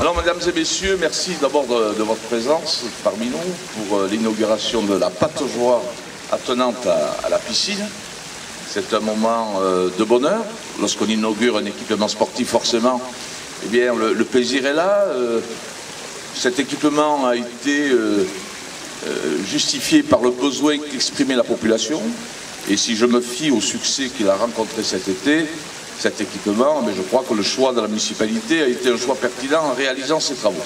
Alors, mesdames et messieurs, merci d'abord de votre présence parmi nous pour l'inauguration de la pataugeoire attenante à la piscine. C'est un moment de bonheur. Lorsqu'on inaugure un équipement sportif, forcément, eh bien, le plaisir est là. Cet équipement a été justifié par le besoin qu'exprimait la population. Et si je me fie au succès qu'il a rencontré cet été, cet équipement, mais je crois que le choix de la municipalité a été un choix pertinent en réalisant ces travaux.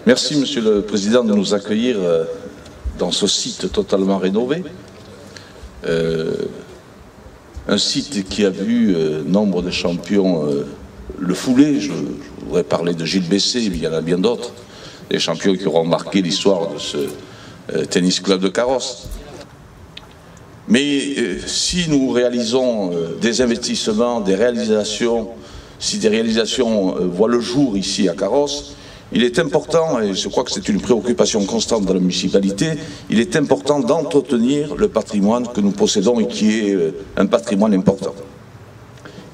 Merci, Monsieur le Président, de nous accueillir dans ce site totalement rénové. Un site qui a vu nombre de champions le fouler. Je voudrais parler de Gilles Bessé, mais il y en a bien d'autres. Des champions qui auront marqué l'histoire de ce tennis club de Carrosse. Mais si nous réalisons des investissements, des réalisations, si des réalisations voient le jour ici à Carrosse, il est important, et je crois que c'est une préoccupation constante de la municipalité, il est important d'entretenir le patrimoine que nous possédons et qui est un patrimoine important.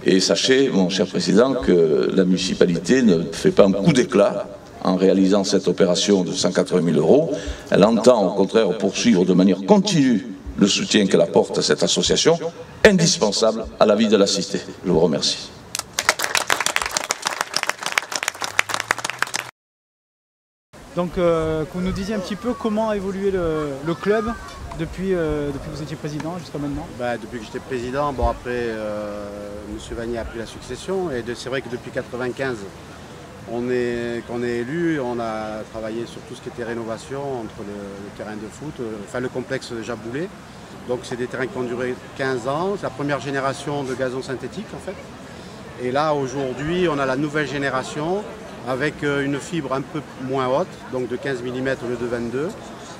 Et sachez, mon cher Président, que la municipalité ne fait pas un coup d'éclat en réalisant cette opération de 180 000 €. Elle entend au contraire poursuivre de manière continue le soutien qu'elle apporte à cette association, indispensable à la vie de la cité. Je vous remercie. Donc, que vous nous disiez un petit peu comment a évolué le club depuis que vous étiez président jusqu'à maintenant. Depuis que j'étais président, bon après, M. Vanier a pris la succession et c'est vrai que depuis 1995, qu'on est élu, on a travaillé sur tout ce qui était rénovation entre le terrain de foot, enfin le complexe Jaboulet. Donc c'est des terrains qui ont duré 15 ans, c'est la première génération de gazon synthétique en fait. Et là aujourd'hui on a la nouvelle génération avec une fibre un peu moins haute, donc de 15 mm au lieu de 22,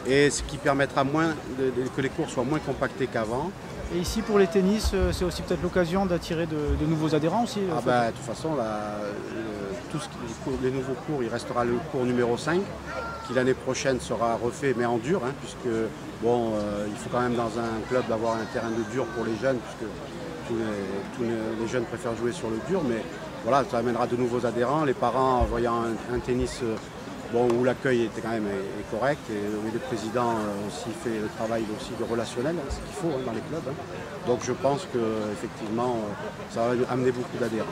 et ce qui permettra que les cours soient moins compactés qu'avant. Et ici pour les tennis, c'est aussi peut-être l'occasion d'attirer de nouveaux adhérents aussi. De toute façon, les nouveaux cours, il restera le cours numéro 5, qui l'année prochaine sera refait, mais en dur, puisque bon, il faut quand même dans un club d'avoir un terrain de dur pour les jeunes, puisque tous les jeunes préfèrent jouer sur le dur, mais voilà, ça amènera de nouveaux adhérents. Les parents, en voyant un tennis où l'accueil était quand même correct, et le président aussi fait le travail aussi de relationnel, ce qu'il faut dans les clubs. Donc je pense qu'effectivement, ça va amener beaucoup d'adhérents.